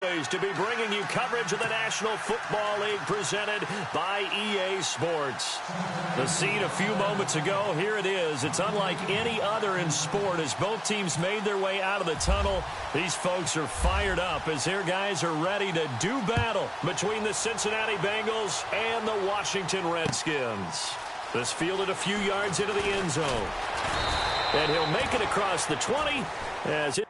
To be bringing you coverage of the National Football League presented by EA Sports. The scene a few moments ago, here it is. It's unlike any other in sport as both teams made their way out of the tunnel. These folks are fired up as their guys are ready to do battle between the Cincinnati Bengals and the Washington Redskins. This fielded a few yards into the end zone. And he'll make it across the 20 as it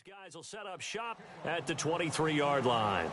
guys will set up shop at the 23-yard line.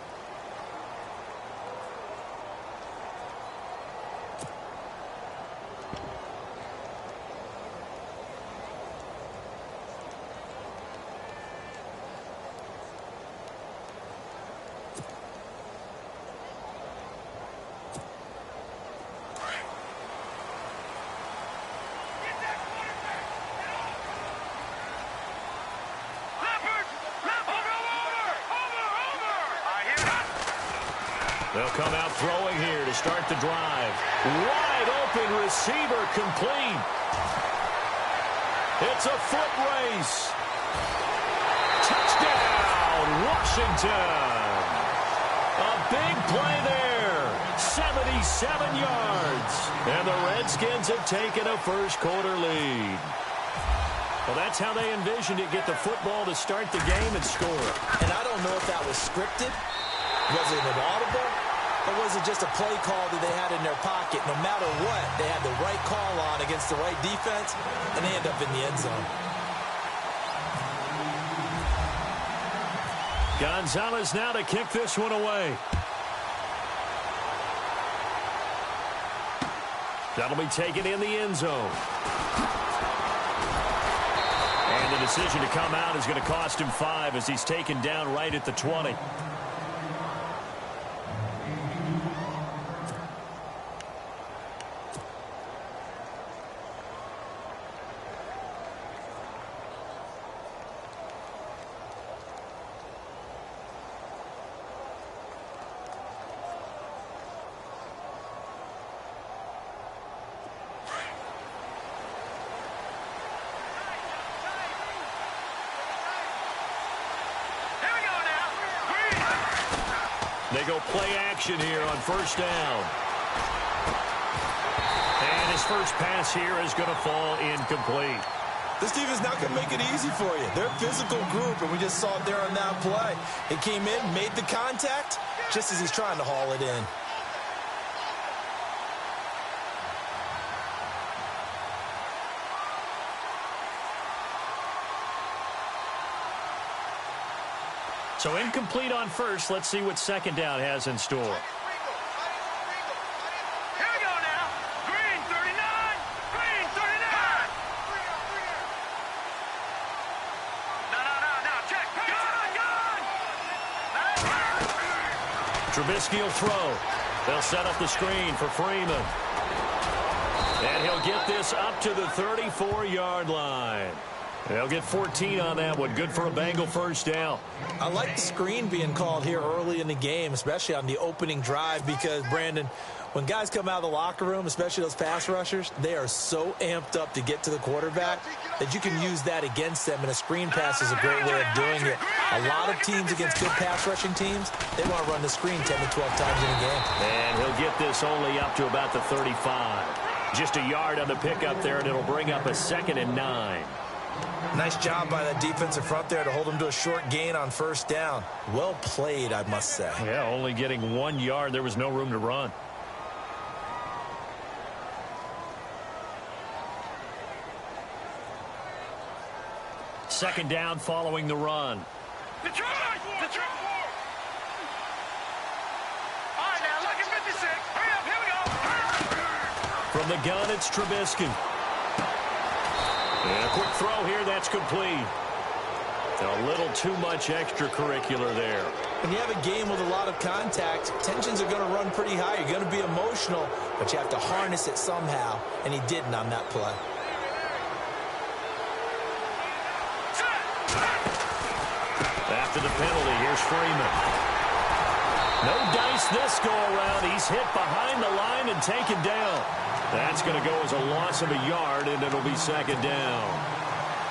They'll come out throwing here to start the drive. Wide open receiver complete. It's a foot race. Touchdown, Washington. A big play there. 77 yards. And the Redskins have taken a first-quarter lead. Well, that's how they envisioned it, get the football to start the game and score. And I don't know if that was scripted. Was it an audible? Or was it just a play call that they had in their pocket? No matter what, they had the right call on against the right defense, and they end up in the end zone. Gonzalez now to kick this one away. That'll be taken in the end zone. And the decision to come out is going to cost him 5 as he's taken down right at the 20. They go play action here on first down. And his first pass here is going to fall incomplete. This team is not going to make it easy for you. They're a physical group, and we just saw it there on that play. He came in, made the contact, just as he's trying to haul it in. So incomplete on first. Let's see what second down has in store. Here we go now. Green 39. Green 39. No. Check. Gun. Trubisky will throw. They'll set up the screen for Freeman. And he'll get this up to the 34-yard line. They'll get 14 on that one. Good for a Bengal first down. I like the screen being called here early in the game, especially on the opening drive, because, Brandon, when guys come out of the locker room, especially those pass rushers, they are so amped up to get to the quarterback that you can use that against them, and a screen pass is a great way of doing it. A lot of teams against good pass rushing teams, they want to run the screen 10 to 12 times in a game. And he'll get this only up to about the 35. Just a yard on the pickup there, and it'll bring up a 2nd and 9. Nice job by that defensive front there to hold him to a short gain on first down. Well played, I must say. Yeah, only getting 1 yard. There was no room to run. Second down following the run. Detroit. All right, now look at 56. Hurry up, here we go. From the gun, it's Trubisky. And a quick throw here, that's complete. A little too much extracurricular there. When you have a game with a lot of contact, tensions are going to run pretty high. You're going to be emotional, but you have to harness it somehow, and he didn't on that play. After the penalty, here's Freeman. No dice this go-around. He's hit behind the line and taken down. That's going to go as a loss of a yard, and it'll be second down.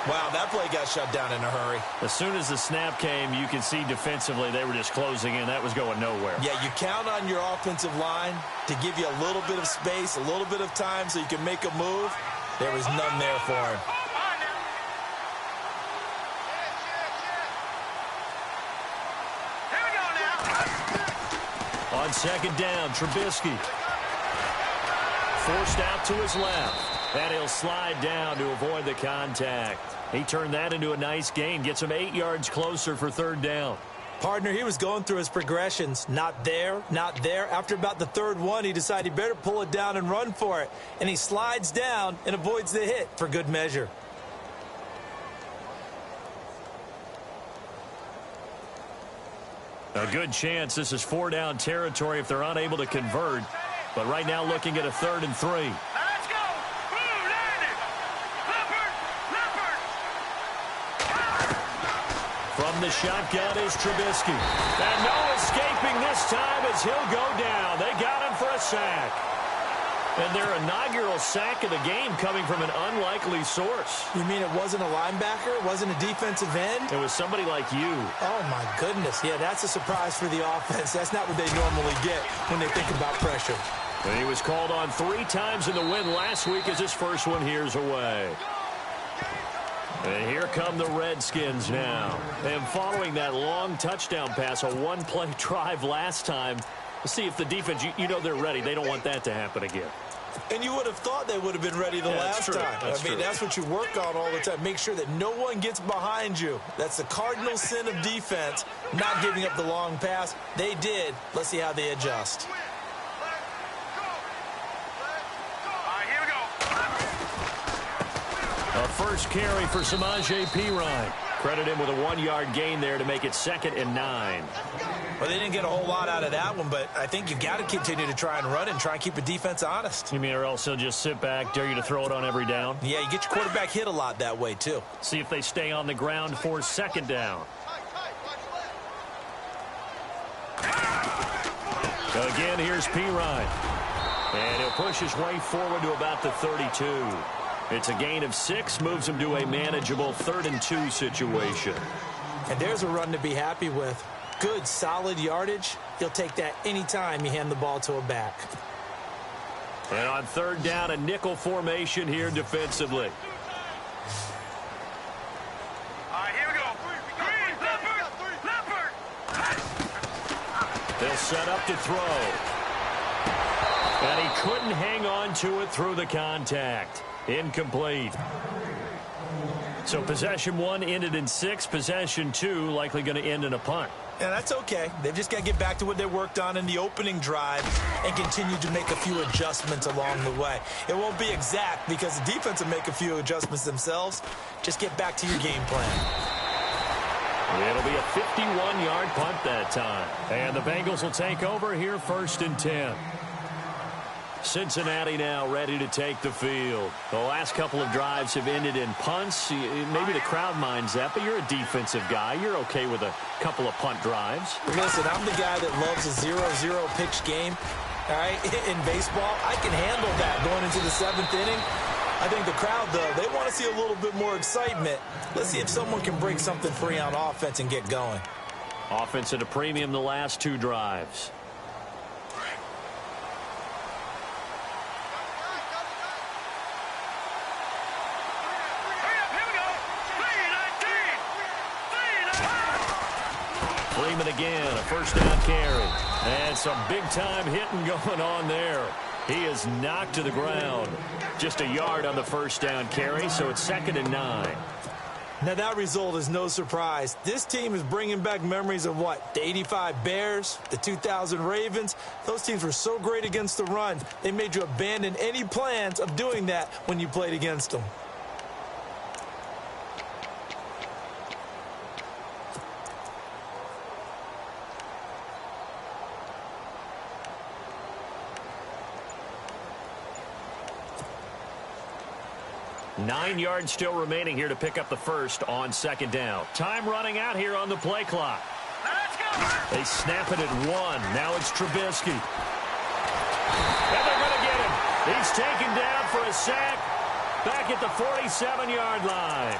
Wow, that play got shut down in a hurry. As soon as the snap came, you can see defensively they were just closing in. That was going nowhere. Yeah, you count on your offensive line to give you a little bit of space, a little bit of time so you can make a move. There was none there for him. Here we go now. On second down, Trubisky. Forced out to his left. And he'll slide down to avoid the contact. He turned that into a nice gain. Gets him 8 yards closer for third down. Partner, he was going through his progressions. Not there, not there. After about the third one, he decided he better pull it down and run for it. And he slides down and avoids the hit for good measure. A good chance this is 4-down territory if they're unable to convert. But right now looking at a 3rd and 3. Now let's go. Blue, landed. Leopard. From the shotgun is Trubisky. And no escaping this time as he'll go down. They got him for a sack. And their inaugural sack of the game coming from an unlikely source. You mean it wasn't a linebacker? It wasn't a defensive end? It was somebody like you. Oh, my goodness. Yeah, that's a surprise for the offense. That's not what they normally get when they think about pressure. And he was called on 3 times in the win last week as his first one here's away. And here come the Redskins now. And following that long touchdown pass, a one-play drive last time, let's see if the defense, you know they're ready. They don't want that to happen again. And you would have thought they would have been ready the last time. That's what you work on all the time. Make sure that no one gets behind you. That's the cardinal sin of defense, not giving up the long pass. They did. Let's see how they adjust. All right, A first carry for Samaje Perine. Credit him with a 1-yard gain there to make it 2nd and 9. Well, they didn't get a whole lot out of that one, but I think you've got to continue to try and run and try and keep the defense honest. You mean or else he'll just sit back, dare you to throw it on every down? Yeah, you get your quarterback hit a lot that way, too. See if they stay on the ground for 2nd down. Again, here's Perine. And he'll push his way forward to about the 32. It's a gain of 6, moves him to a manageable 3rd and 2 situation. And there's a run to be happy with. Good, solid yardage. He'll take that anytime you hand the ball to a back. And on 3rd down, a nickel formation here defensively. All right, here we go. Green, leopard. They'll set up to throw. And he couldn't hang on to it through the contact. Incomplete. So possession 1 ended in 6. Possession 2 likely going to end in a punt. Yeah, that's okay. They've just got to get back to what they worked on in the opening drive and continue to make a few adjustments along the way. It won't be exact because the defense will make a few adjustments themselves. Just get back to your game plan. It'll be a 51-yard punt that time. And the Bengals will take over here 1st and 10. Cincinnati now ready to take the field. The last couple of drives have ended in punts. Maybe the crowd minds that, but you're a defensive guy. You're okay with a couple of punt drives. Listen, I'm the guy that loves a 0-0 pitch game. All right, in baseball, I can handle that going into the 7th inning. I think the crowd, though, they want to see a little bit more excitement. Let's see if someone can break something free on offense and get going. Offense at a premium the last 2 drives. Freeman again, a 1st down carry. And some big-time hitting going on there. He is knocked to the ground. Just a yard on the 1st down carry, so it's 2nd and 9. Now, that result is no surprise. This team is bringing back memories of what? The 85 Bears, the 2000 Ravens. Those teams were so great against the run, they made you abandon any plans of doing that when you played against them. Nine yards still remaining here to pick up the first on 2nd down. Time running out here on the play clock. Let's go. They snap it at 1. Now it's Trubisky. And they're going to get him. He's taken down for a sack back at the 47-yard line.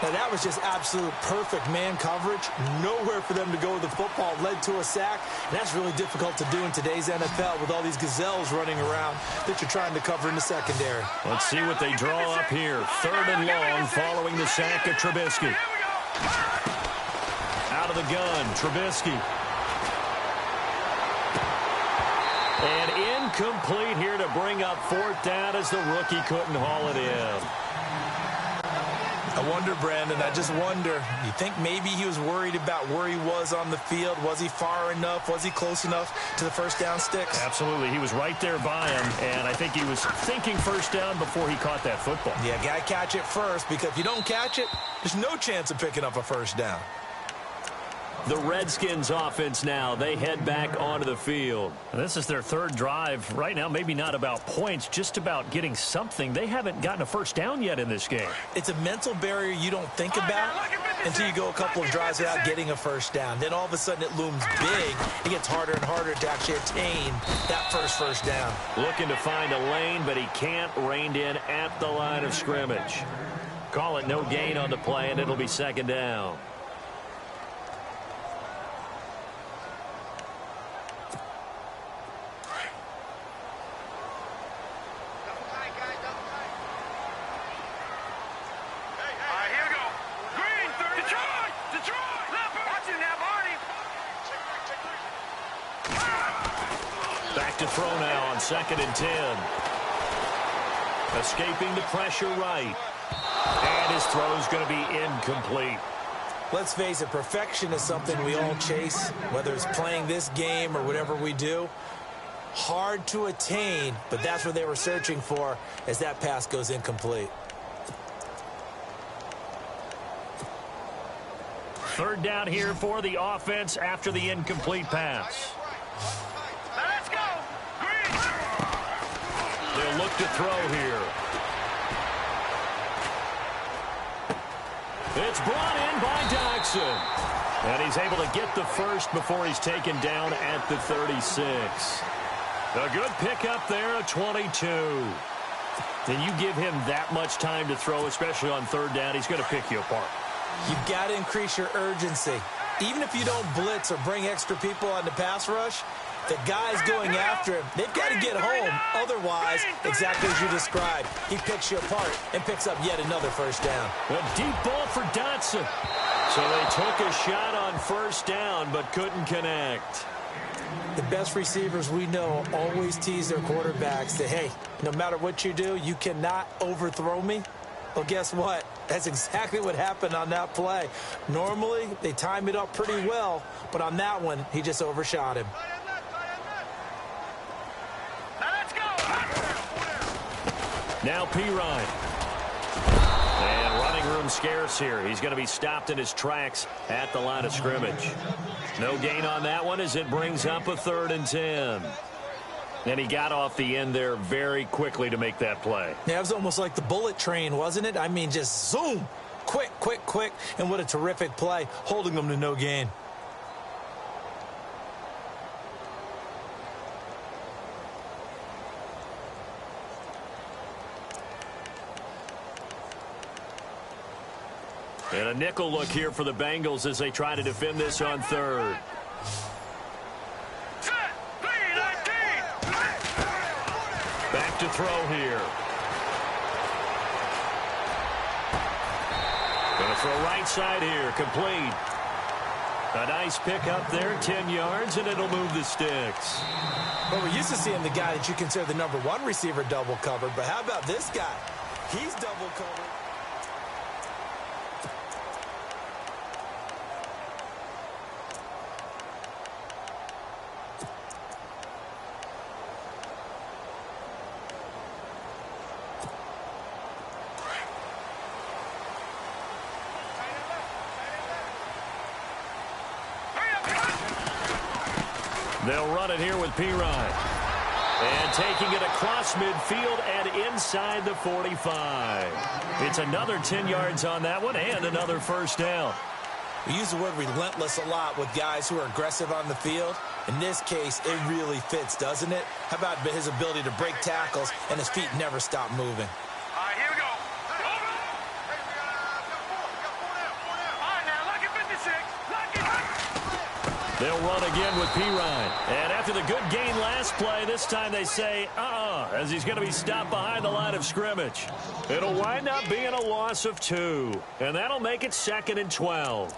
Now, that was just absolute perfect man coverage. Nowhere for them to go with the football. Led to a sack. And that's really difficult to do in today's NFL with all these gazelles running around that you're trying to cover in the secondary. Let's see what they draw up here. 3rd and long following the sack of Trubisky. Out of the gun, Trubisky. And incomplete here to bring up 4th down as the rookie couldn't haul it in. I wonder, Brandon, I just wonder, you think maybe he was worried about where he was on the field? Was he far enough? Was he close enough to the 1st down sticks? Absolutely. He was right there by him, and I think he was thinking 1st down before he caught that football. Yeah, got to catch it first, because if you don't catch it, there's no chance of picking up a 1st down. The Redskins offense now, they head back onto the field. And this is their 3rd drive. Right now, maybe not about points, just about getting something. They haven't gotten a 1st down yet in this game. It's a mental barrier you don't think about until you go a couple of drives without getting a 1st down. Then all of a sudden it looms big. It gets harder and harder to actually attain that first down. Looking to find a lane, but he can't. Reined in at the line of scrimmage. Call it no gain on the play, and it'll be 2nd down. To throw now on 2nd and 10. Escaping the pressure right. And his throw is going to be incomplete. Let's face it, perfection is something we all chase, whether it's playing this game or whatever we do. Hard to attain, but that's what they were searching for as that pass goes incomplete. Third down here for the offense after the incomplete pass. Now let's go. Green. They'll look to throw here. It's brought in by Doxson. And he's able to get the first before he's taken down at the 36. A good pickup there, a 22. And you give him that much time to throw, especially on third down, he's going to pick you apart. You've got to increase your urgency. Even if you don't blitz or bring extra people on the pass rush, the guys going after him, they've got to get home. Otherwise, exactly as you described, he picks you apart and picks up yet another first down. A deep ball for Dotson. So they took a shot on first down but couldn't connect. The best receivers we know always tease their quarterbacks that, hey, no matter what you do, you cannot overthrow me. Well, guess what? That's exactly what happened on that play. Normally, they time it up pretty well, but on that one, he just overshot him. Now let's go. Now Pirine. And running room scarce here. He's going to be stopped in his tracks at the line of scrimmage. No gain on that one as it brings up a 3rd and 10. And he got off the end there very quickly to make that play. Yeah, it was almost like the bullet train, wasn't it? I mean, just zoom. Quick, quick, quick. And what a terrific play, holding them to no gain. And a nickel look here for the Bengals as they try to defend this on 3rd. Back to throw here. Going to throw right side here. Complete. A nice pick up there, 10 yards, and it'll move the sticks. Well, we're used to seeing the guy that you consider the #1 receiver double covered, but how about this guy? He's double covered. They'll run it here with Pirine. And taking it across midfield and inside the 45. It's another 10 yards on that one and another first down. We use the word relentless a lot with guys who are aggressive on the field. In this case, it really fits, doesn't it? How about his ability to break tackles and his feet never stop moving? All right, here we go. All right, now, lucky 56. Lucky. They'll run again with Pirine. And after the good gain last play, this time they say, as he's going to be stopped behind the line of scrimmage. It'll wind up being a loss of 2. And that'll make it 2nd and 12.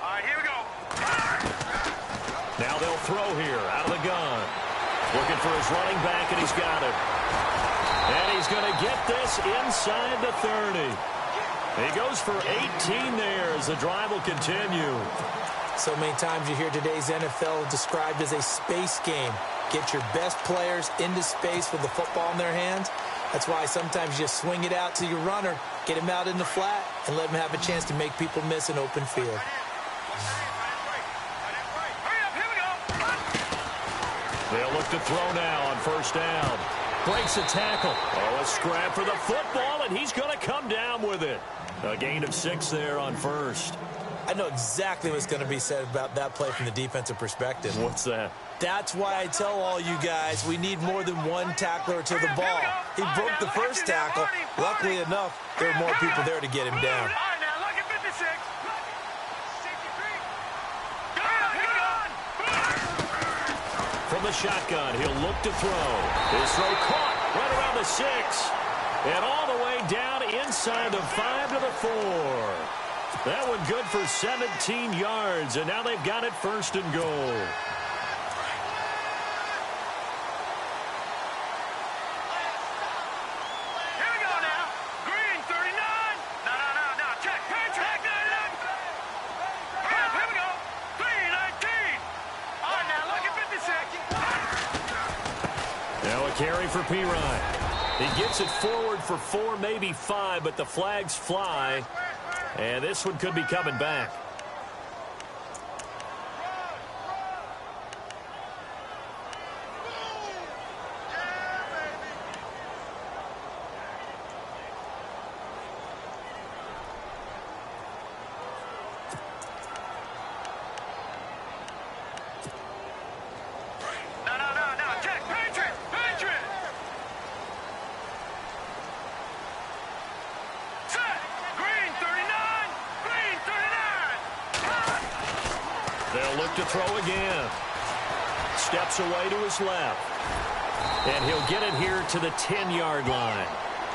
All right, here we go. Now they'll throw here out of the gun. Looking for his running back, and he's got him. And he's going to get this inside the 30. He goes for 18 there as the drive will continue. So many times you hear today's NFL described as a space game. Get your best players into space with the football in their hands. That's why sometimes you swing it out to your runner, get him out in the flat, and let him have a chance to make people miss an open field. They'll look to throw now on first down. Breaks a tackle. Oh, a scrap for the football, and he's going to come down with it. A gain of 6 there on first. I know exactly what's going to be said about that play from the defensive perspective. What's that? That's why I tell all you guys we need more than one tackler to the ball. He broke the first tackle. Luckily enough, there were more people there to get him down. From the shotgun, he'll look to throw. His throw caught right around the 6. And all the way down inside the 5 to the 4. That one good for 17 yards, and now they've got it 1st and goal. Here we go. Now a carry for Pirine. He gets it forward for 4, maybe 5, but the flags fly. And this one could be coming back. They'll look to throw again. Steps away to his left. And he'll get it here to the 10-yard line.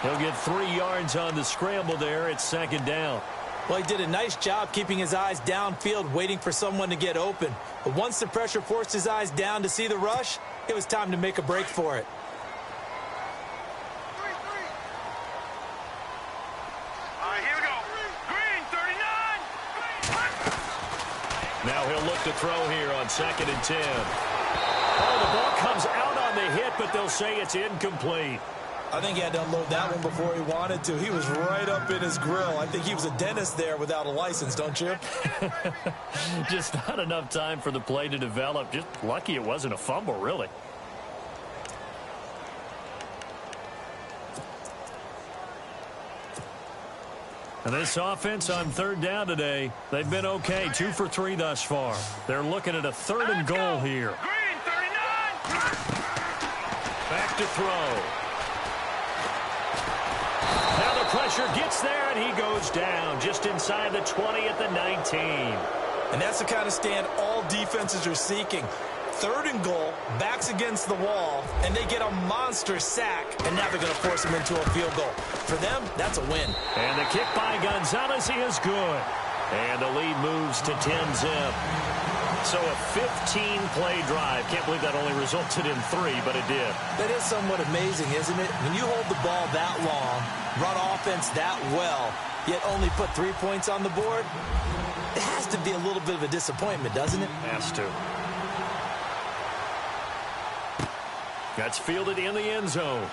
He'll get 3 yards on the scramble there. It's second down. Well, he did a nice job keeping his eyes downfield, waiting for someone to get open. But once the pressure forced his eyes down to see the rush, it was time to make a break for it. Now he'll look to throw here on 2nd and 10. Oh, the ball comes out on the hit, but they'll say it's incomplete. I think he had to unload that one before he wanted to. He was right up in his grill. I think he was a dentist there without a license, don't you? Just not enough time for the play to develop. Just lucky it wasn't a fumble, really. And this offense on 3rd down today, they've been okay. 2 for 3 thus far. They're looking at a 3rd and goal here. Back to throw. Now the pressure gets there, and he goes down just inside the 20 at the 19. And that's the kind of stand all defenses are seeking. 3rd and goal, backs against the wall, and they get a monster sack, and now they're going to force him into a field goal. For them, that's a win. And the kick by Gonzalez is good. And the lead moves to 10-zip. So a 15-play drive. Can't believe that only resulted in 3, but it did. That is somewhat amazing, isn't it? When you hold the ball that long, run offense that well, yet only put 3 points on the board, it has to be a little bit of a disappointment, doesn't it? Has to. That's fielded in the end zone.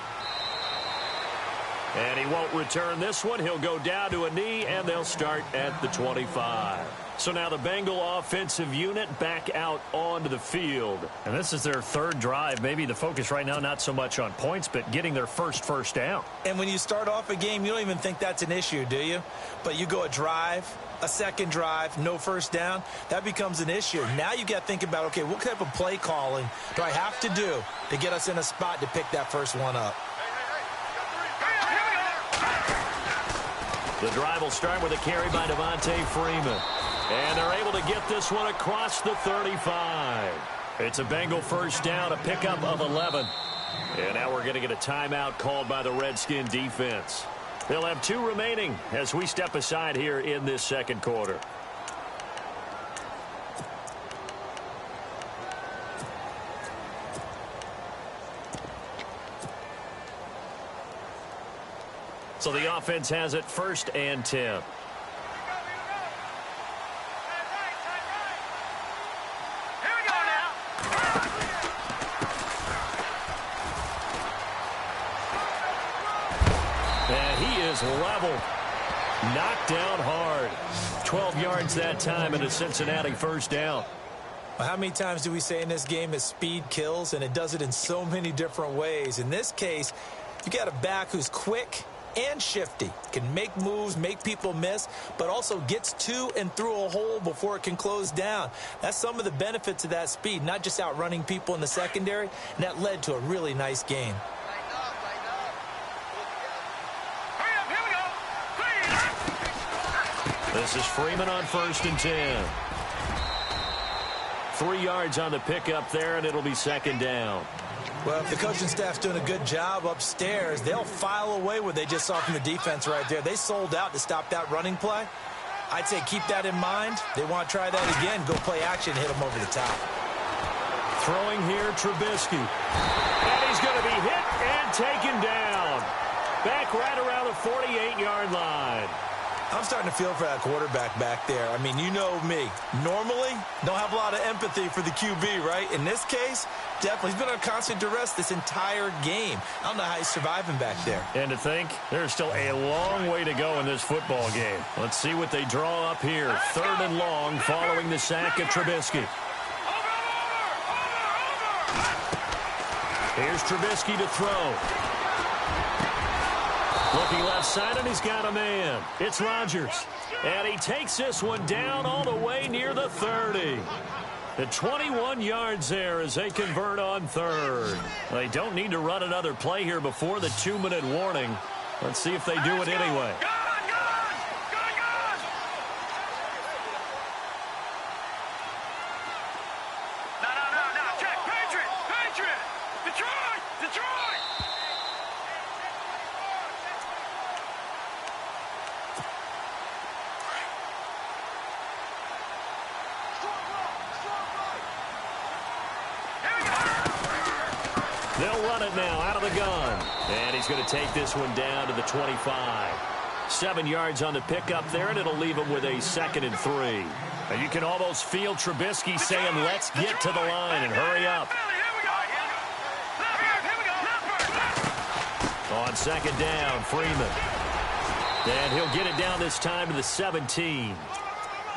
And he won't return this one. He'll go down to a knee, and they'll start at the 25. So now the Bengal offensive unit back out onto the field. And this is their 3rd drive. Maybe the focus right now not so much on points, but getting their first down. And when you start off a game, you don't even think that's an issue, do you? But you go a drive, a 2nd drive, no first down, that becomes an issue. Now you got to think about, okay, what type of play calling do I have to do to get us in a spot to pick that first one up? The drive will start with a carry by Devontae Freeman. And they're able to get this one across the 35. It's a Bengal first down, a pickup of 11. And now we're going to get a timeout called by the Redskin defense. They'll have 2 remaining as we step aside here in this 2nd quarter. So the offense has it 1st and 10. And he is level. Knocked down hard. 12 yards that time and a Cincinnati first down. Well, how many times do we say in this game that speed kills, and it does it in so many different ways? In this case, you got a back who's quick and shifty, can make moves, make people miss, but also gets to and through a hole before it can close down. That's some of the benefits of that speed, not just outrunning people in the secondary, and that led to a really nice game. This is Freeman on 1st and 10. 3 yards on the pickup there, and it'll be 2nd down. Well, if the coaching staff's doing a good job upstairs, they'll file away what they just saw from the defense right there. They sold out to stop that running play. I'd say keep that in mind. They want to try that again, go play action, hit them over the top. Throwing here, Trubisky. And he's going to be hit and taken down. Back right around the 48-yard line. I'm starting to feel for that quarterback back there. I mean, you know me. Normally, don't have a lot of empathy for the QB, right? In this case, Definitely. He's been on constant duress this entire game. I don't know how he's surviving back there. And to think, there's still a long way to go in this football game. Let's see what they draw up here. 3rd and long following the sack of Trubisky. Here's Trubisky to throw. Looking left side, and he's got a man. It's Rodgers. And he takes this one down all the way near the 30. The 21 yards there as they convert on 3rd. They don't need to run another play here before the 2-minute warning. Let's see if they do it anyway. They'll run it now out of the gun. And he's going to take this one down to the 25. 7 yards on the pickup there, and it'll leave him with a 2nd and 3. And you can almost feel Trubisky saying, let's get to the line and hurry up. On 2nd down, Freeman. And he'll get it down this time to the 17.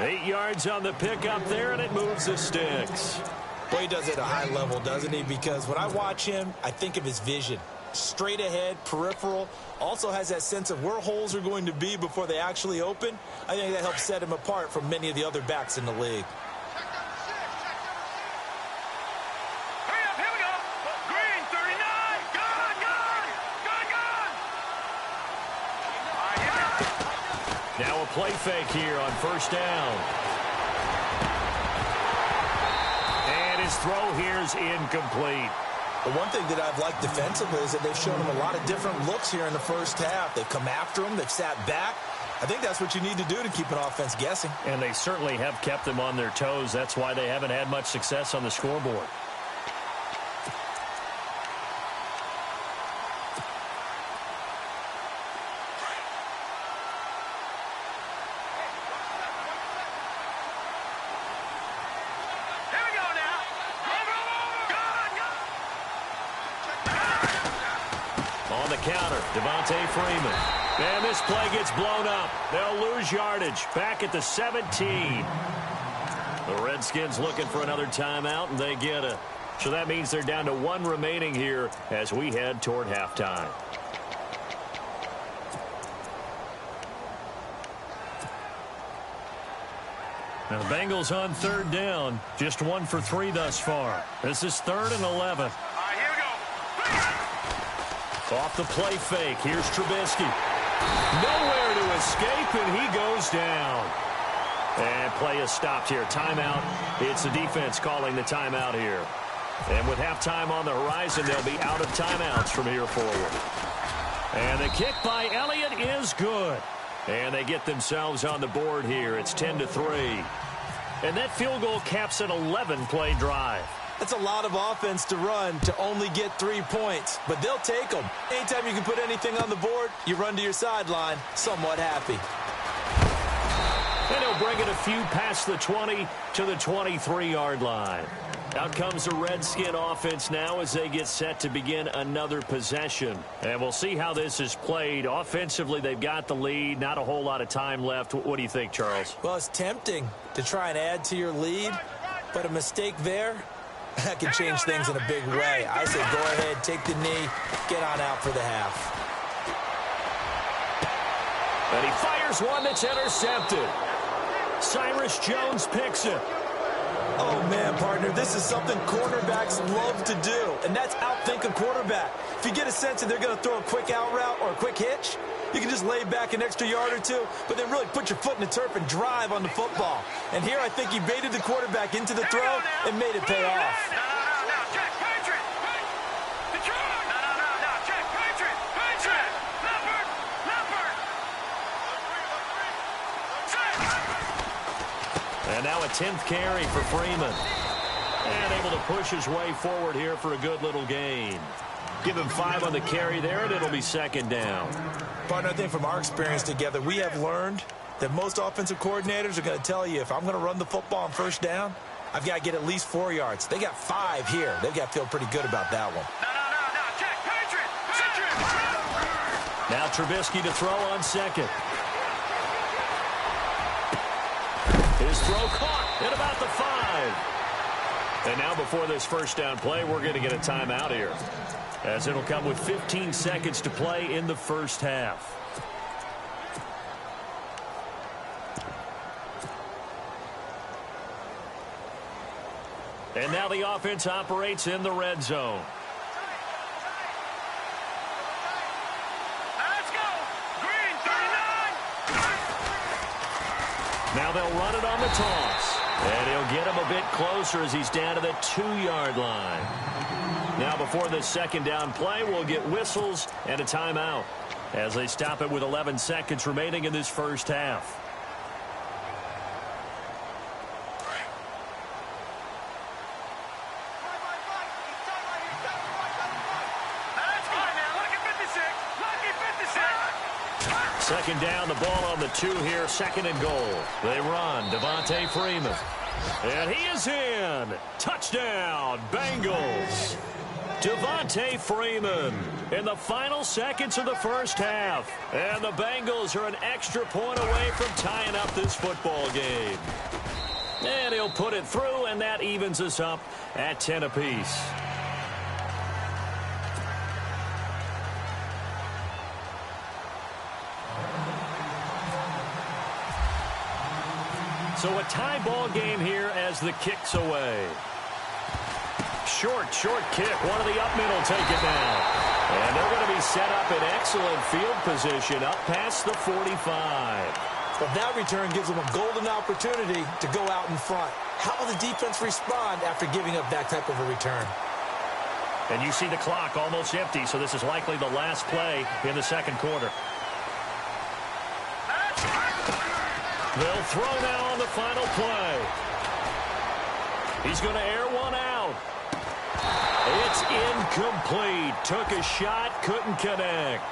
8 yards on the pickup there, and it moves the sticks. Boy, he does it at a high level, doesn't he? Because when I watch him, I think of his vision. Straight ahead, peripheral. Also has that sense of where holes are going to be before they actually open. I think that helps set him apart from many of the other backs in the league. Hurry up, here we go. Green, 39. Gone. Now a play fake here on 1st down. His throw here is incomplete. The one thing that I've liked defensively is that they've shown him a lot of different looks here in the first half. They've come after him. They've sat back. I think that's what you need to do to keep an offense guessing. And they certainly have kept them on their toes. That's why they haven't had much success on the scoreboard. Counter, Devontae Freeman. And this play gets blown up. They'll lose yardage back at the 17. The Redskins looking for another timeout, and they get it. So that means they're down to 1 remaining here as we head toward halftime. Now the Bengals on 3rd down. Just 1 for 3 thus far. This is 3rd and 11. Off the play fake. Here's Trubisky. Nowhere to escape, and he goes down. And play is stopped here. Timeout. It's the defense calling the timeout here. And with halftime on the horizon, they'll be out of timeouts from here forward. And the kick by Elliott is good. And they get themselves on the board here. It's 10-3. And that field goal caps an 11-play drive. That's a lot of offense to run to only get 3 points, but they'll take them. Anytime you can put anything on the board, you run to your sideline somewhat happy. And he'll bring it a few past the 20 to the 23-yard line. Out comes the Redskin offense now as they get set to begin another possession. And we'll see how this is played. Offensively, they've got the lead. Not a whole lot of time left. What do you think, Charles? Well, it's tempting to try and add to your lead, but a mistake there, that can change things in a big way. I say go ahead, take the knee, get on out for the half. And he fires one that's intercepted. Cyrus Jones picks it. Oh, man, partner, this is something cornerbacks love to do, and that's outthink a quarterback. If you get a sense that they're going to throw a quick out route or a quick hitch, you can just lay back an extra yard or two, but then really put your foot in the turf and drive on the football. And here I think he baited the quarterback into the throw and made it pay off. And now a 10th carry for Freeman. And able to push his way forward here for a good little gain. Give him 5 on the carry there, and it'll be 2nd down. Partner, I think from our experience together, we have learned that most offensive coordinators are going to tell you, if I'm going to run the football on 1st down, I've got to get at least 4 yards. They got 5 here. They've got to feel pretty good about that one. No. Check. Patriot. Now Trubisky to throw on second. His throw caught at about the 5. And now before this first down play, we're going to get a timeout here, as it'll come with 15 seconds to play in the first half. And now the offense operates in the red zone. Let's go. Green, 39. Now they'll run it on the toss. And he'll get him a bit closer as he's down to the 2-yard line. Now before this second down play, we'll get whistles and a timeout as they stop it with 11 seconds remaining in this first half. Second down, the ball on the 2 here, second and goal. They run, Devontae Freeman. And he is in. Touchdown, Bengals. Devontae Freeman in the final seconds of the first half. And the Bengals are an extra point away from tying up this football game. And he'll put it through, and that evens us up at 10 apiece. So a tie ball game here as the kick's away. Short kick. One of the up middle take it now. And they're going to be set up in excellent field position up past the 45. But that return gives them a golden opportunity to go out in front. How will the defense respond after giving up that type of a return? And you see the clock almost empty, so this is likely the last play in the second quarter. They'll throw now on the final play. He's going to air one out. It's incomplete. Took a shot, couldn't connect.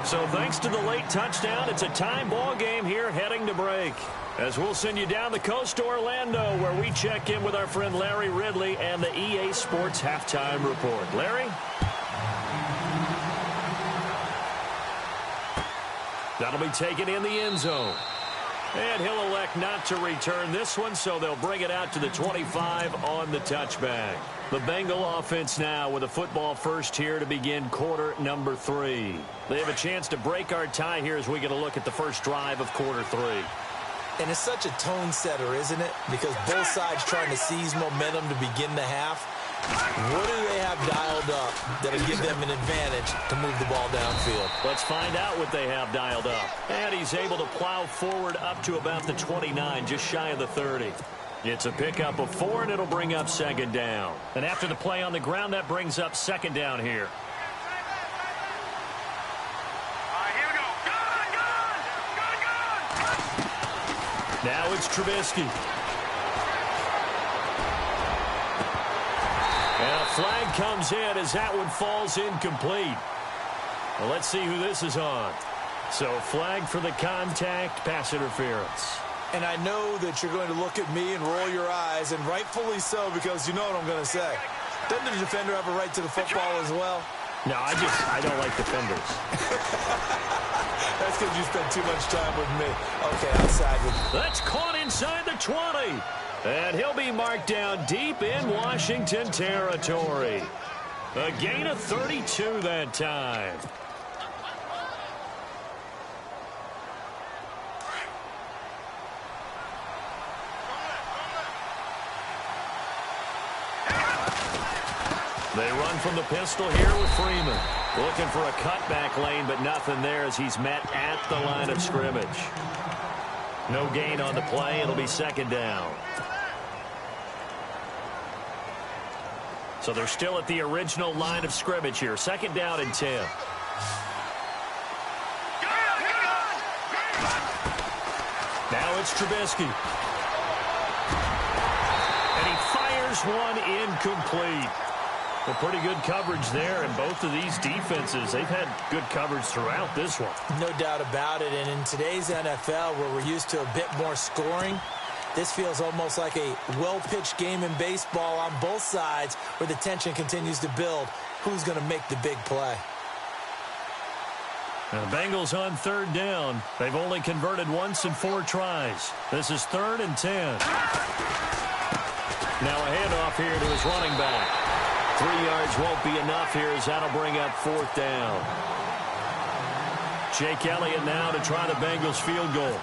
So thanks to the late touchdown, it's a tie ball game here heading to break. As we'll send you down the coast to Orlando, where we check in with our friend Larry Ridley and the EA Sports Halftime Report. Larry? That'll be taken in the end zone. And he'll elect not to return this one, so they'll bring it out to the 25 on the touchback. The Bengal offense now with a football first here to begin quarter number 3. They have a chance to break our tie here as we get a look at the first drive of quarter 3. And it's such a tone setter, isn't it? Because both sides trying to seize momentum to begin the half. What do they have dialed up that'll give them an advantage to move the ball downfield? Let's find out what they have dialed up. And he's able to plow forward up to about the 29, just shy of the 30. It's a pickup of 4, and it'll bring up second down. And after the play on the ground, that brings up second down here. All right, here we go. Gun! Now it's Trubisky. And a flag comes in as that one falls incomplete. Well, let's see who this is on. So flag for the contact, pass interference. And I know that you're going to look at me and roll your eyes, and rightfully so, because you know what I'm going to say. Doesn't the defender have a right to the football as well? No, I don't like defenders. That's because you spend too much time with me. Okay, outside with you. That's caught inside the 20. And he'll be marked down deep in Washington territory. A gain of 32 that time. They run from the pistol here with Freeman. Looking for a cutback lane, but nothing there as he's met at the line of scrimmage. No gain on the play. It'll be second down. So they're still at the original line of scrimmage here. Second down and 10. Now it's Trubisky. And he fires one incomplete. Well, pretty good coverage there, and both of these defenses, they've had good coverage throughout this one. No doubt about it, and in today's NFL, where we're used to a bit more scoring, This feels almost like a well-pitched game in baseball on both sides where the tension continues to build. Who's going to make the big play? Now the Bengals on third down. They've only converted once in 4 tries. This is 3rd and 10. Now a handoff here to his running back. 3 yards won't be enough here as that'll bring up 4th down. Jake Elliott now to try the Bengals field goal.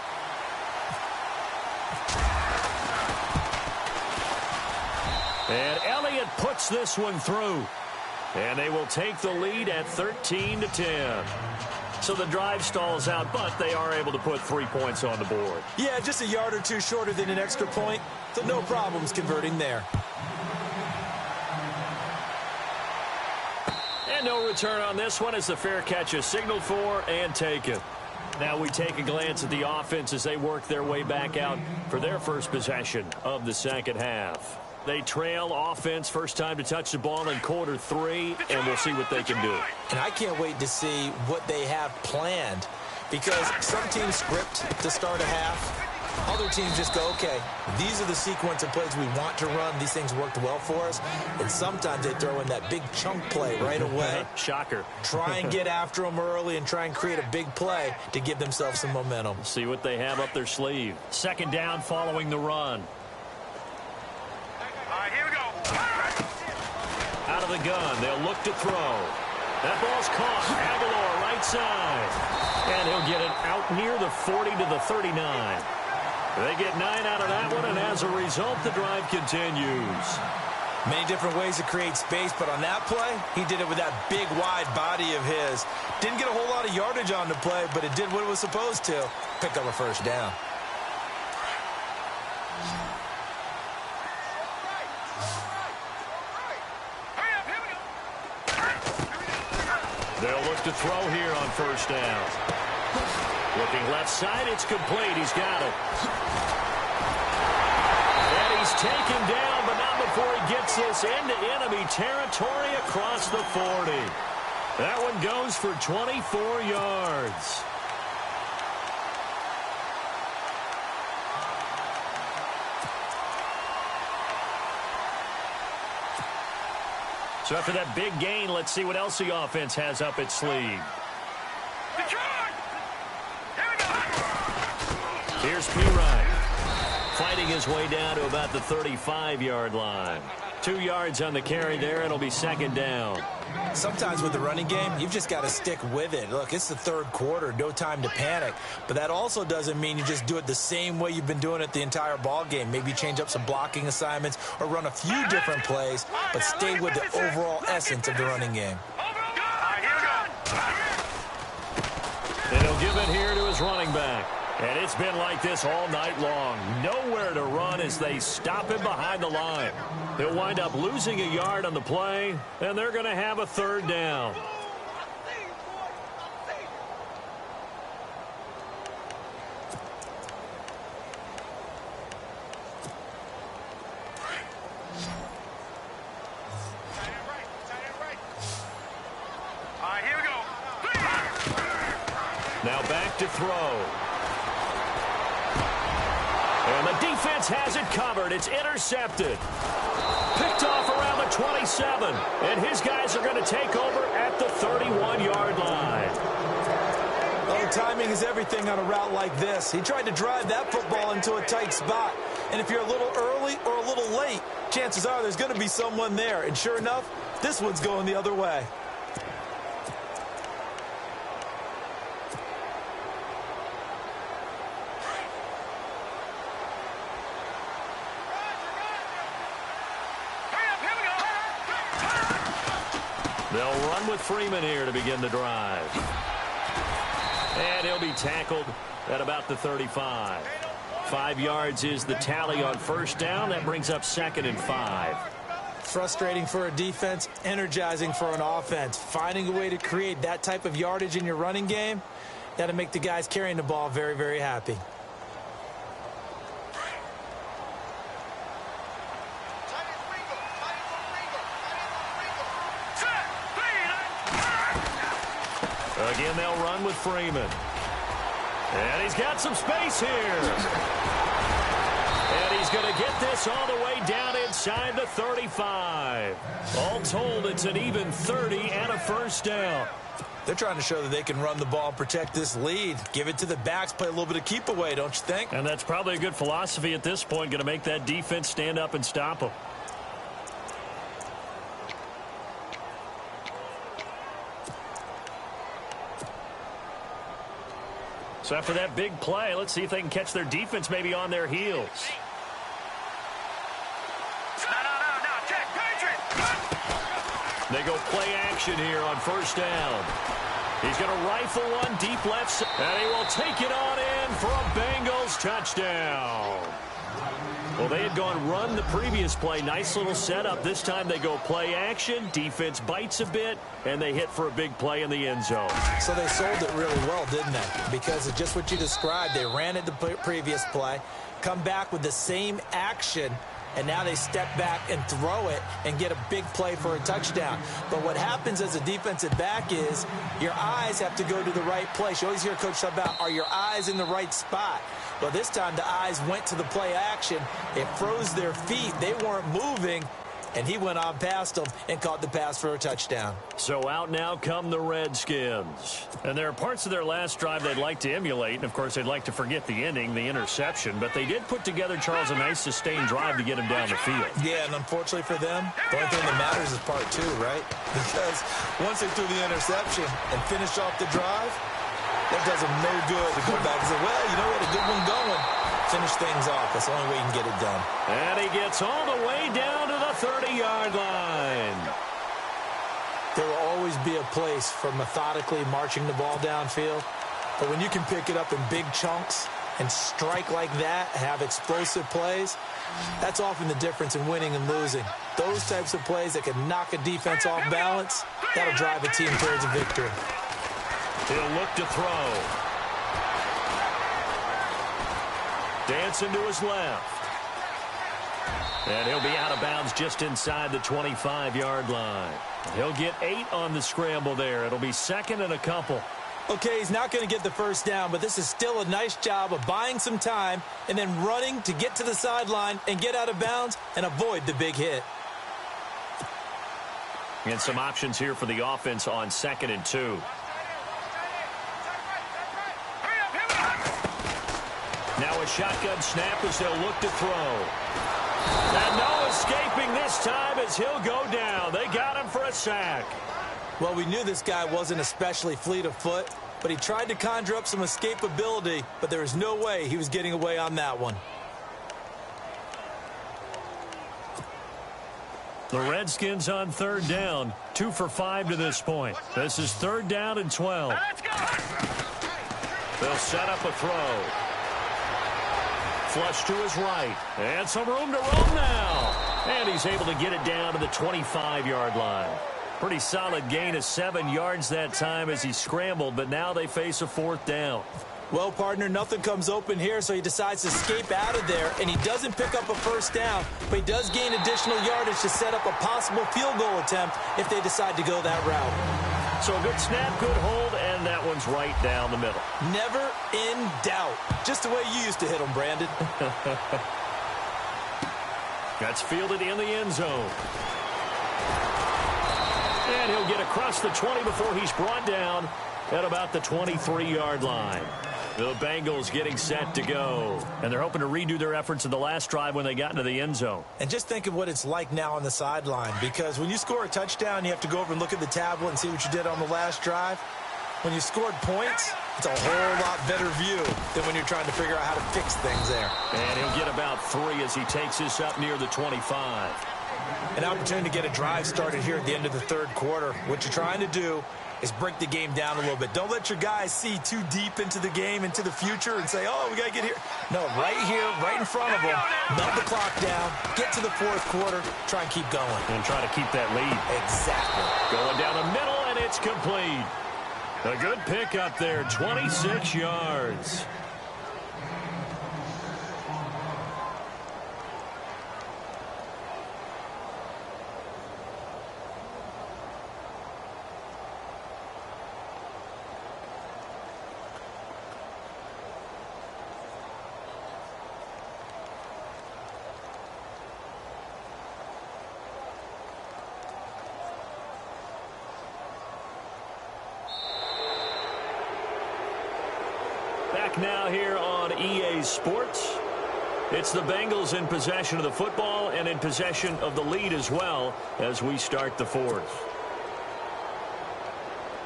And Elliott puts this one through. And they will take the lead at 13-10. So the drive stalls out, but they are able to put 3 points on the board. Yeah, just a yard or two shorter than an extra point, so no problems converting there. And no return on this one as the fair catch is signaled for and taken. Now we take a glance at the offense as they work their way back out for their first possession of the second half. They trail offense, first time to touch the ball in quarter 3, and we'll see what they can do. And I can't wait to see what they have planned, because some teams script to start a half. Other teams just go, okay, these are the sequence of plays we want to run. These things worked well for us. And sometimes they throw in that big chunk play right away. Shocker. Try and get after them early and try and create a big play to give themselves some momentum. See what they have up their sleeve. 2nd down following the run. Here we go. Out of the gun, they'll look to throw. That ball's caught. Aguilar right side. And he'll get it out near the 40 to the 39. They get 9 out of that one, and as a result, the drive continues. Many different ways to create space, but on that play, he did it with that big, wide body of his. Didn't get a whole lot of yardage on the play, but it did what it was supposed to. Pick up a first down. They'll look to throw here on first down. Looking left side, it's complete. He's got it. And he's taken down, but not before he gets this into enemy territory across the 40. That one goes for 24 yards. So after that big gain, let's see what else the offense has up its sleeve. Here's P-Ryan, fighting his way down to about the 35-yard line. 2 yards on the carry there, and it'll be 2nd down. Sometimes with the running game, you've just got to stick with it. Look, it's the 3rd quarter, no time to panic. But that also doesn't mean you just do it the same way you've been doing it the entire ball game. Maybe change up some blocking assignments or run a few different plays, but stay with the overall essence of the running game. And he'll give it here to his running back. And it's been like this all night long. Nowhere to run as they stop him behind the line. He'll wind up losing a yard on the play, and they're going to have a 3rd down. Here we go. Now back to throw. And the defense has it covered. It's intercepted. Picked off around the 27. And his guys are going to take over at the 31-yard line. Well, timing is everything on a route like this. He tried to drive that football into a tight spot. And if you're a little early or a little late, chances are there's going to be someone there. And sure enough, this one's going the other way. They'll run with Freeman here to begin the drive. And he'll be tackled at about the 35. 5 yards is the tally on first down. That brings up 2nd and 5. Frustrating for a defense, energizing for an offense. Finding a way to create that type of yardage in your running game, got to make the guys carrying the ball very, very happy. Again, they'll run with Freeman. And he's got some space here. And He's going to get this all the way down inside the 35. All told, it's an even 30 and a first down. They're trying to show that they can run the ball and protect this lead. Give it to the backs, play a little bit of keep away, don't you think? And that's probably a good philosophy at this point, going to make that defense stand up and stop them. So after that big play, let's see if they can catch their defense maybe on their heels. They go play action here on first down. He's going to rifle one deep left side, and he will take it on in for a Bengals touchdown. Well, they had gone run the previous play. Nice little setup. This time they go play action. Defense bites a bit, and they hit for a big play in the end zone. So they sold it really well, didn't they? Because of just what you described. They ran it the previous play, come back with the same action, and now they step back and throw it and get a big play for a touchdown. But what happens as a defensive back is your eyes have to go to the right place. You always hear Coach talk about, are your eyes in the right spot? Well, this time the eyes went to the play action. It froze their feet. They weren't moving, and he went on past them and caught the pass for a touchdown. So out now come the Redskins. And there are parts of their last drive they'd like to emulate. And, of course, they'd like to forget the ending, the interception. But they did put together, Charles, a nice sustained drive to get him down the field. Yeah, and unfortunately for them, the only thing that matters is part two, right? Because once they threw the interception and finished off the drive, that does them no good to go back and say, well, you know, we had a good one going. Finish things off. That's the only way you can get it done. And he gets all the way down to the 30-yard line. There will always be a place for methodically marching the ball downfield. But when you can pick it up in big chunks and strike like that, have explosive plays, that's often the difference in winning and losing. Those types of plays that can knock a defense off balance, that'll drive a team towards a victory. He'll look to throw. Dancing to his left. And he'll be out of bounds just inside the 25-yard line. He'll get 8 on the scramble there. It'll be second and a couple. Okay, he's not going to get the first down, but this is still a nice job of buying some time and then running to get to the sideline and get out of bounds and avoid the big hit. And some options here for the offense on 2nd and 2. Now a shotgun snap as they'll look to throw. And no escaping this time as he'll go down. They got him for a sack. Well, we knew this guy wasn't especially fleet of foot, but he tried to conjure up some escapability, but there was no way he was getting away on that one. The Redskins on 3rd down, 2 for 5 to this point. This is 3rd down and 12. They'll set up a throw. Flush to his right. And some room to roam now. And he's able to get it down to the 25-yard line. Pretty solid gain of 7 yards that time as he scrambled, but now they face a 4th down. Well, partner, nothing comes open here, so he decides to escape out of there, and he doesn't pick up a first down, but he does gain additional yardage to set up a possible field goal attempt if they decide to go that route. So a good snap, good hold, and that one's right down the middle. Never in doubt. Just the way you used to hit them, Brandon. That's fielded in the end zone. And he'll get across the 20 before he's brought down at about the 23-yard line. The Bengals getting set to go. And they're hoping to redo their efforts in the last drive when they got into the end zone. And just think of what it's like now on the sideline, because when you score a touchdown, you have to go over and look at the tablet and see what you did on the last drive. When you scored points, it's a whole lot better view than when you're trying to figure out how to fix things there. And he'll get about 3 as he takes this up near the 25. An opportunity to get a drive started here at the end of the 3rd quarter. What you're trying to do is break the game down a little bit. Don't let your guys see too deep into the game, into the future, and say, oh, we got to get here. No, right here, right in front of them, melt the clock down, get to the 4th quarter, try and keep going. And try to keep that lead. Exactly. Going down the middle, and it's complete. A good pick up there, 26 yards. Back now here on EA Sports. It's the Bengals in possession of the football and in possession of the lead as well as we start the fourth.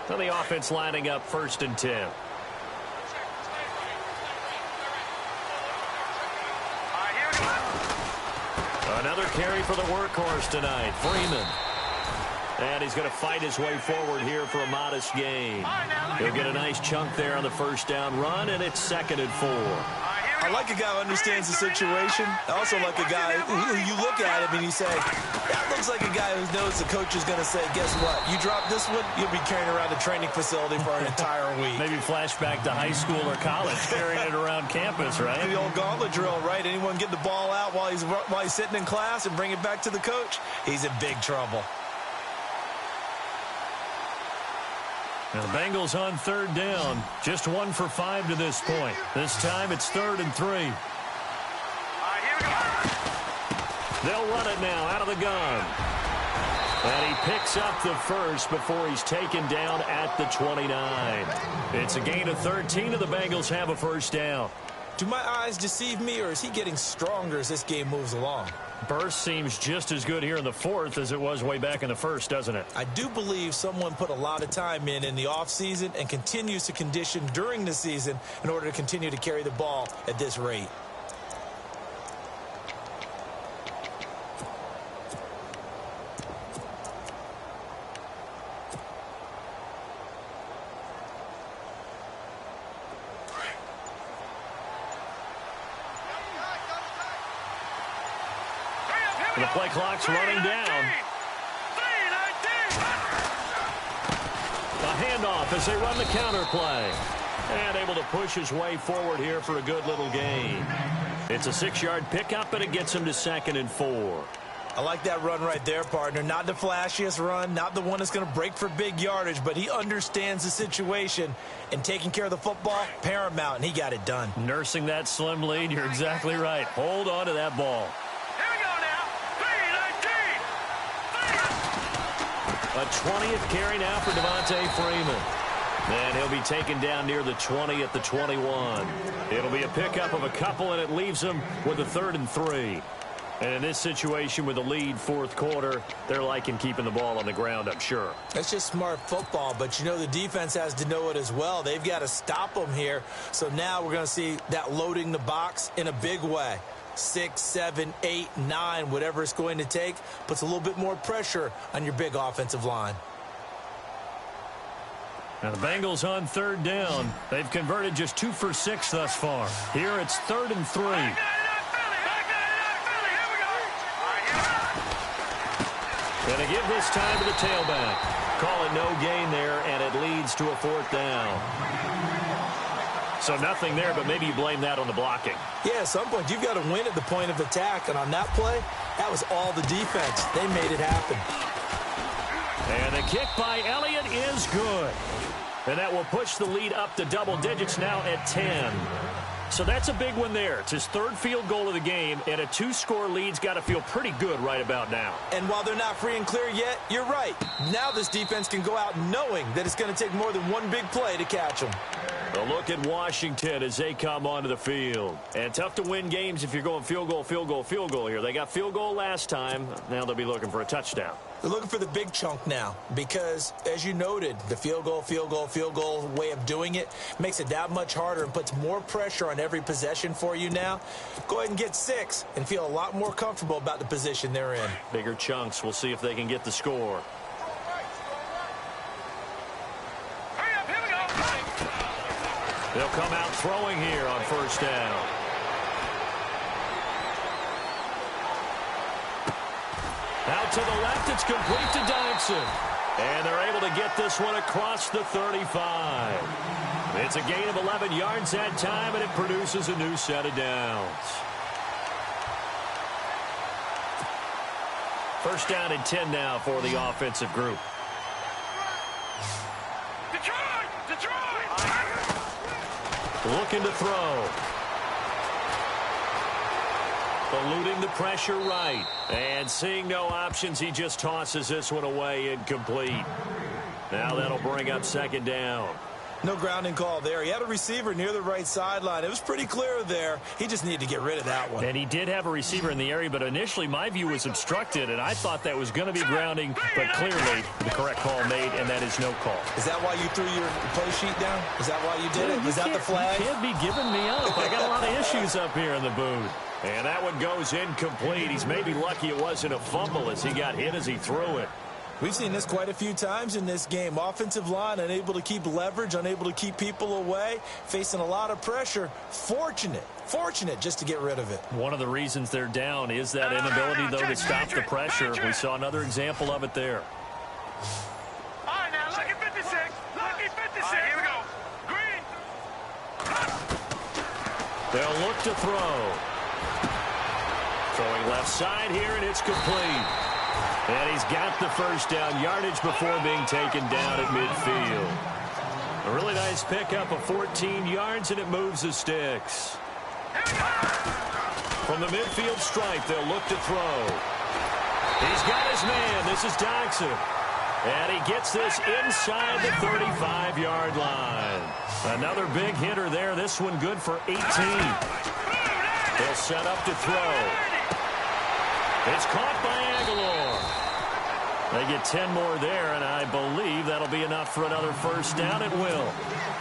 So the offense lining up 1st and 10. Another carry for the workhorse tonight, Freeman. And he's going to fight his way forward here for a modest gain. He'll get a nice chunk there on the first down run, and it's 2nd and 4. I like a guy who understands the situation. I also like a guy who you look at him and you say, that looks like a guy who knows the coach is going to say, guess what? You drop this one, you'll be carrying around the training facility for an entire week. Maybe flashback to high school or college, carrying it around campus, right? The old gauntlet drill, right? Anyone get the ball out while he's sitting in class and bring it back to the coach? He's in big trouble. Now the Bengals on 3rd down. Just 1 for 5 to this point. This time it's 3rd and 3. They'll run it now out of the gun. And he picks up the first before he's taken down at the 29. It's a gain of 13, and the Bengals have a first down. Do my eyes deceive me, or is he getting stronger as this game moves along? Burst seems just as good here in the fourth as it was way back in the first, doesn't it? I do believe someone put a lot of time in the offseason and continues to condition during the season in order to continue to carry the ball at this rate. The play clock's running down. A handoff as they run the counter play. And able to push his way forward here for a good little gain. It's a 6-yard pickup, and it gets him to 2nd and 4. I like that run right there, partner. Not the flashiest run, not the one that's going to break for big yardage, but he understands the situation, and taking care of the football, paramount, and he got it done. Nursing that slim lead, you're exactly right. Hold on to that ball. A 20th carry now for Devontae Freeman. And he'll be taken down near the 20 at the 21. It'll be a pickup of a couple, and it leaves them with a 3rd and 3. And in this situation with the lead 4th quarter, they're liking keeping the ball on the ground, I'm sure. That's just smart football, but you know the defense has to know it as well. They've got to stop them here. So now we're going to see that loading the box in a big way. 6, 7, 8, 9, whatever it's going to take, puts a little bit more pressure on your big offensive line. Now the Bengals on 3rd down. They've converted just 2 for 6 thus far. Here it's 3rd and 3. Gonna give this time to the tailback. Call it no gain there, and it leads to a 4th down. So nothing there, but maybe you blame that on the blocking. Yeah, at some point, you've got to win at the point of attack. And on that play, that was all the defense. They made it happen. And the kick by Elliott is good. And that will push the lead up to double digits now at 10. So that's a big one there. It's his 3rd field goal of the game, and a 2-score lead's got to feel pretty good right about now. And while they're not free and clear yet, you're right. Now this defense can go out knowing that it's going to take more than one big play to catch them. A look at Washington as they come onto the field. And tough to win games if you're going field goal, field goal, field goal here. They got field goal last time. Now they'll be looking for a touchdown. They're looking for the big chunk now because, as you noted, the field goal way of doing it makes it that much harder and puts more pressure on every possession for you now. Go ahead and get 6 and feel a lot more comfortable about the position they're in. Bigger chunks. We'll see if they can get the score. They'll come out throwing here on 1st down. Out to the left, it's complete to Dodson. And they're able to get this one across the 35. It's a gain of 11 yards that time, and it produces a new set of downs. 1st down and 10 now for the offensive group. Looking to throw. Eluding the pressure right. And seeing no options, he just tosses this one away incomplete. Now that'll bring up 2nd down. No grounding call there. He had a receiver near the right sideline. It was pretty clear there. He just needed to get rid of that one. And he did have a receiver in the area, but initially my view was obstructed, and I thought that was going to be grounding, but clearly the correct call made, and that is no call. Is that why you threw your play sheet down? Is that why you did it? Was that the flag? You can't be giving me up. I got a lot of issues up here in the booth. And that one goes incomplete. He's maybe lucky it wasn't a fumble as he got hit as he threw it. We've seen this quite a few times in this game. Offensive line unable to keep leverage, unable to keep people away, facing a lot of pressure. Fortunate just to get rid of it. One of the reasons they're down is that inability, though, to stop the pressure. We saw another example of it there. All right, now, lucky 56. Lucky 56. All right, here we go. Green. They'll look to throw. Throwing left side here, and it's complete. And he's got the first down yardage before being taken down at midfield. A really nice pickup of 14 yards, and it moves the sticks. From the midfield stripe, they'll look to throw. He's got his man. This is Dodson. And he gets this inside the 35-yard line. Another big hitter there. This one good for 18. They'll set up to throw. It's caught by Aguilar. They get 10 more there, and I believe that'll be enough for another first down. It will.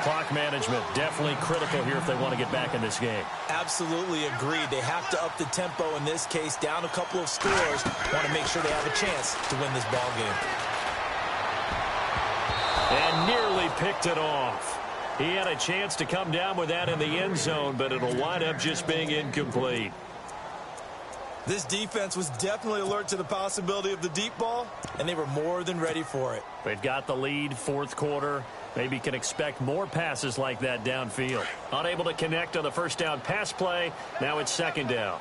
Clock management definitely critical here if they want to get back in this game. Absolutely agreed. They have to up the tempo in this case, down a couple of scores. Want to make sure they have a chance to win this ball game. And nearly picked it off. He had a chance to come down with that in the end zone, but it'll wind up just being incomplete. This defense was definitely alert to the possibility of the deep ball, and they were more than ready for it. They've got the lead, fourth quarter. Maybe can expect more passes like that downfield. Unable to connect on the first down pass play. Now it's second down.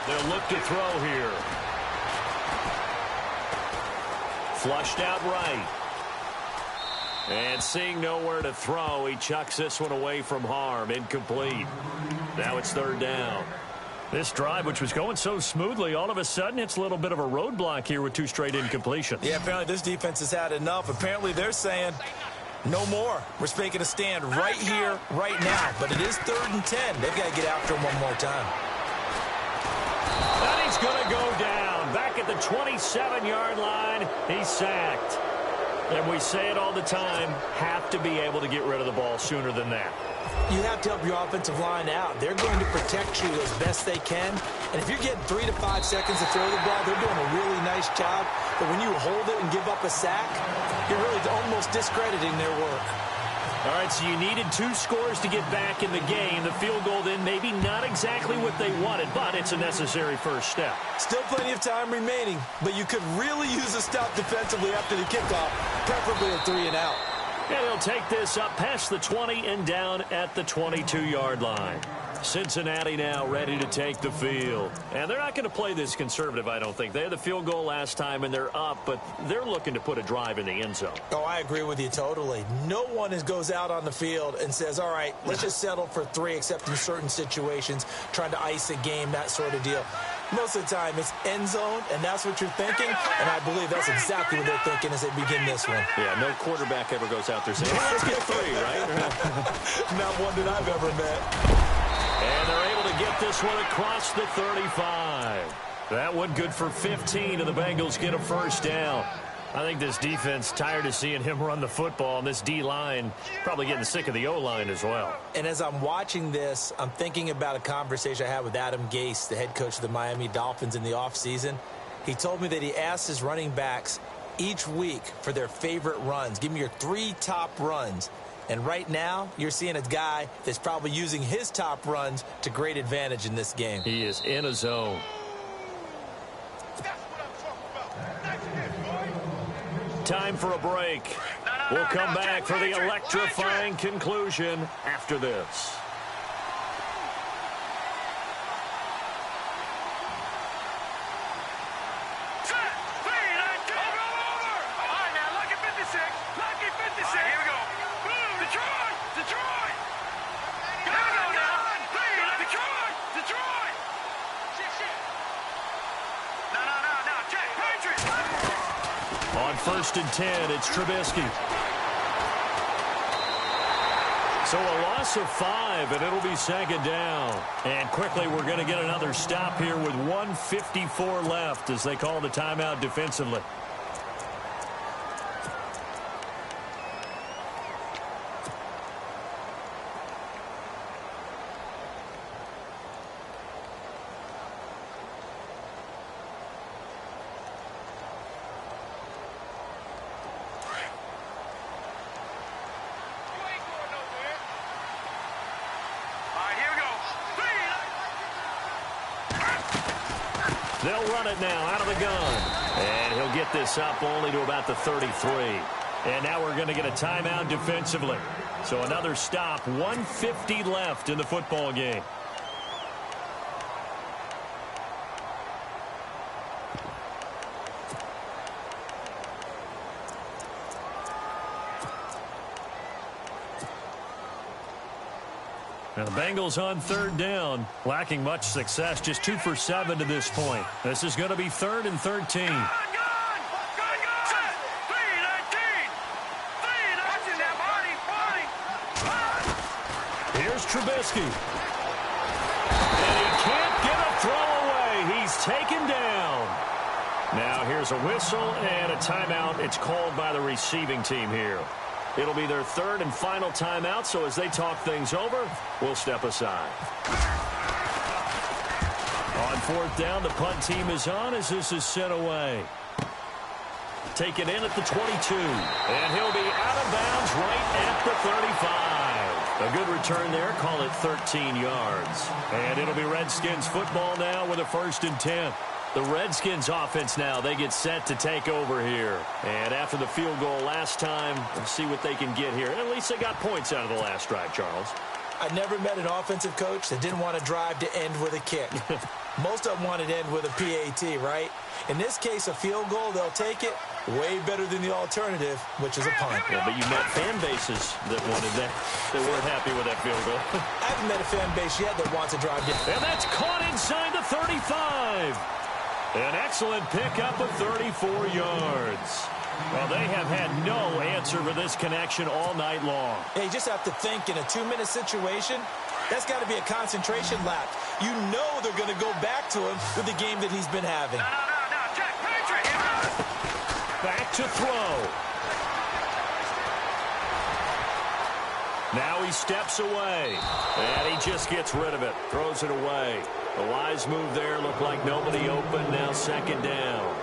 They'll look to throw here. Flushed out right. And seeing nowhere to throw, he chucks this one away from harm. Incomplete. Now it's third down. This drive, which was going so smoothly, all of a sudden it's a little bit of a roadblock here with two straight incompletions. Yeah, apparently this defense has had enough. Apparently they're saying no more. We're making a stand right here, right now. But it is 3rd and 10. They've got to get after him one more time. And he's going to go down. Back at the 27-yard line, he's sacked. And we say it all the time, have to be able to get rid of the ball sooner than that. You have to help your offensive line out. They're going to protect you as best they can. And if you're getting 3 to 5 seconds to throw the ball, they're doing a really nice job. But when you hold it and give up a sack, you're really almost discrediting their work. All right, so you needed 2 scores to get back in the game. The field goal then maybe not exactly what they wanted, but it's a necessary first step. Still plenty of time remaining, but you could really use a stop defensively after the kickoff, preferably a 3 and out. And he'll take this up past the 20 and down at the 22-yard line. Cincinnati now ready to take the field. And they're not going to play this conservative, I don't think. They had the field goal last time, and they're up, but they're looking to put a drive in the end zone. Oh, I agree with you totally. No one goes out on the field and says, all right, let's just settle for 3, except in certain situations, trying to ice a game, that sort of deal. Most of the time, it's end zone, and that's what you're thinking, and I believe that's exactly what they're thinking as they begin this one. Yeah, no quarterback ever goes out there saying, hey, let's get 3, right? Not one that I've ever met. And they're able to get this one across the 35. That one good for 15, and the Bengals get a first down. I think this defense tired of seeing him run the football, and this D-line probably getting sick of the O-line as well. And as I'm watching this, I'm thinking about a conversation I had with Adam Gase, the head coach of the Miami Dolphins in the offseason. He told me that he asked his running backs each week for their favorite runs. Give me your 3 top runs. And right now, you're seeing a guy that's probably using his top runs to great advantage in this game. He is in a zone. Time for a break. We'll come back for the electrifying conclusion after this. On On 1st and 10, it's Trubisky. So a loss of 5, and it'll be 2nd down. And quickly, we're going to get another stop here with 1:54 left as they call the timeout defensively. They'll run it now out of the gun. And he'll get this up only to about the 33. And now we're going to get a timeout defensively. So another stop, 1:50 left in the football game. Now the Bengals on 3rd down, lacking much success, just 2 for 7 to this point. This is going to be 3rd and 13. Here's Trubisky. And he can't get a throw away. He's taken down. Now here's a whistle and a timeout. It's called by the receiving team here. It'll be their 3rd and final timeout, so as they talk things over, we'll step aside. On 4th down, the punt team is on as this is sent away. Take it in at the 22, and he'll be out of bounds right at the 35. A good return there, call it 13 yards. And it'll be Redskins football now with a 1st and 10. The Redskins offense now, they get set to take over here. And after the field goal last time, we'll see what they can get here. And at least they got points out of the last drive, Charles. I never met an offensive coach that didn't want to drive to end with a kick. Most of them wanted to end with a PAT, right? In this case, a field goal, they'll take it. Way better than the alternative, which is a punt. Yeah, but you met fan bases that wanted that, that weren't happy with that field goal. I haven't met a fan base yet that wants to drive down. And that's caught inside the 35. An excellent pickup of 34 yards. Well, they have had no answer for this connection all night long. Yeah, you just have to think in a 2-minute situation, that's got to be a concentration lap. You know they're going to go back to him with the game that he's been having. No, Jack, penetrate him. Back to throw. Now he steps away. And he just gets rid of it. Throws it away. The wise move there. Looked like nobody open. Now 2nd down.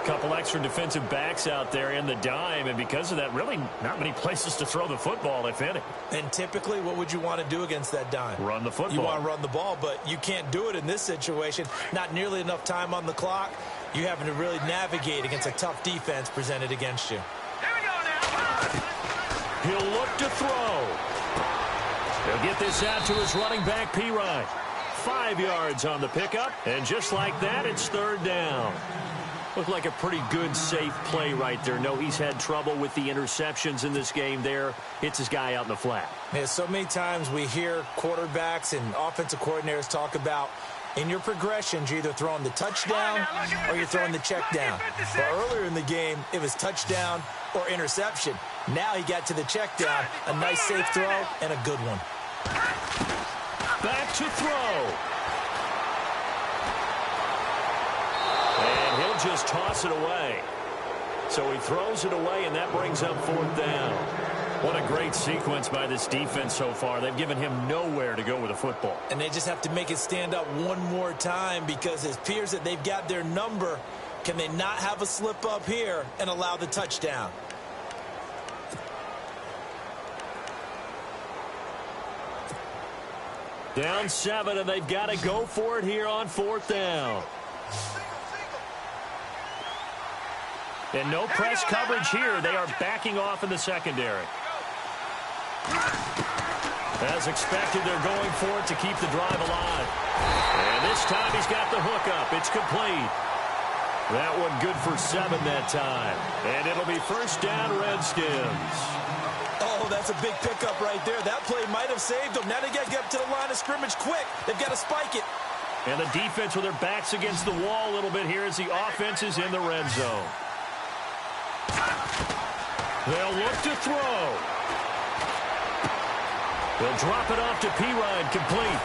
Couple extra defensive backs out there in the dime, and because of that, really not many places to throw the football, if any. And typically, what would you want to do against that dime? Run the football. You want to run the ball, but you can't do it in this situation. Not nearly enough time on the clock. You having to really navigate against a tough defense presented against you. Here we go now. He'll look to throw. He'll get this out to his running back, P-Ryan. 5 yards on the pickup, and just like that, it's 3rd down. Looked like a pretty good, safe play right there. No, he's had trouble with the interceptions in this game there. Hits his guy out in the flat. Yeah, so many times we hear quarterbacks and offensive coordinators talk about in your progressions, you're either throwing the touchdown or you're throwing the check down. But earlier in the game, it was touchdown or interception. Now he got to the check down. A nice, safe throw and a good one. Back to throw. And he'll just toss it away. So he throws it away, and that brings up 4th down. What a great sequence by this defense so far. They've given him nowhere to go with the football. And they just have to make it stand up one more time because it appears that they've got their number. Can they not have a slip up here and allow the touchdown? Down 7, and they've got to go for it here on 4th down. And no press coverage here. They are backing off in the secondary. As expected, they're going for it to keep the drive alive. And this time he's got the hook up. It's complete. That one good for 7 that time. And it'll be 1st down, Redskins. Oh, that's a big pickup right there. That play might have saved them. Now they got to get up to the line of scrimmage quick. They've got to spike it. And the defense with their backs against the wall a little bit here as the offense is in the red zone. They'll look to throw. They'll drop it off to P-Ryan, complete.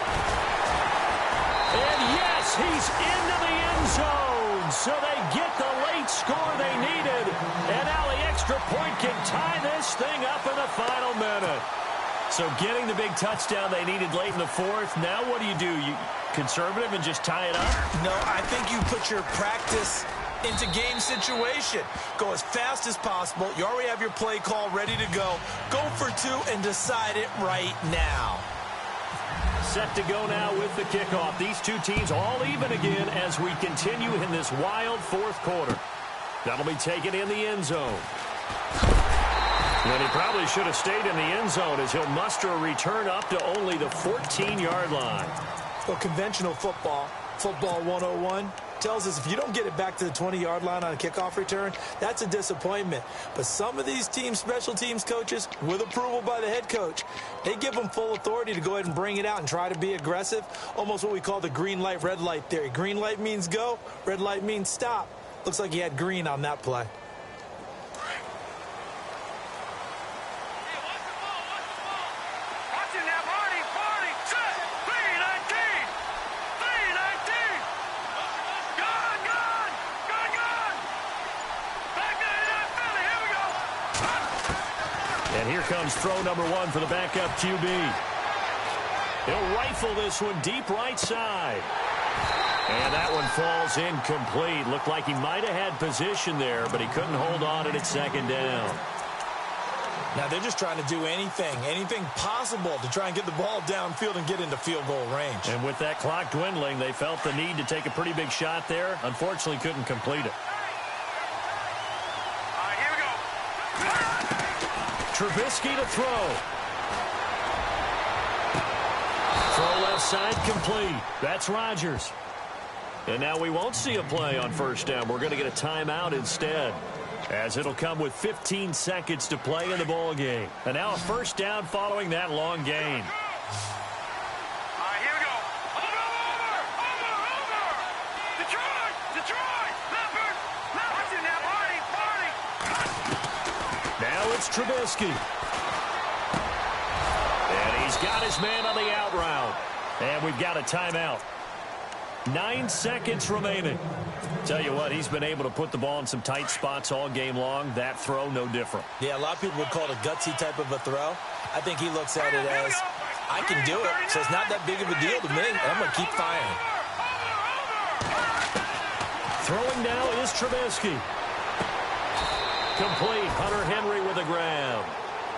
And yes, he's into the end zone. So they get the late score they needed. And now the extra point can tie this thing up in the final minute. So getting the big touchdown they needed late in the fourth. Now what do? You conservative and just tie it up? No, I think you put your practice into game situation. Go as fast as possible. You already have your play call ready to go. Go for two and decide it right now. Set to go now with the kickoff. These two teams all even again as we continue in this wild fourth quarter. That'll be taken in the end zone. And he probably should have stayed in the end zone as he'll muster a return up to only the 14-yard line. Well, conventional football 101, tells us if you don't get it back to the 20-yard line on a kickoff return, that's a disappointment. But some of these teams, special teams coaches, with approval by the head coach, they give them full authority to go ahead and bring it out and try to be aggressive, almost what we call the green light, red light theory. Green light means go, red light means stop. Looks like he had green on that play. And here comes throw number one for the backup QB. He'll rifle this one deep right side. And that one falls incomplete. Looked like he might have had position there, but he couldn't hold on at second down. Now they're just trying to do anything possible to try and get the ball downfield and get into field goal range. And with that clock dwindling, they felt the need to take a pretty big shot there. Unfortunately, couldn't complete it. Trubisky to throw. Throw left side complete. That's Rodgers. And now we won't see a play on first down. We're going to get a timeout instead, as it'll come with 15 seconds to play in the ball game. And now a first down following that long gain. Here we go. Over. Detroit. Leopard. Watch it now, Party. Now it's Trubisky. And he's got his man on the out route. And we've got a timeout. 9 seconds remaining. Tell you what, he's been able to put the ball in some tight spots all game long. That throw, no different. Yeah, a lot of people would call it a gutsy type of a throw. I think he looks at it as, I can do it, so it's not that big of a deal to me, and I'm going to keep firing. Throwing now is Trubisky. Complete. Hunter Henry with a grab.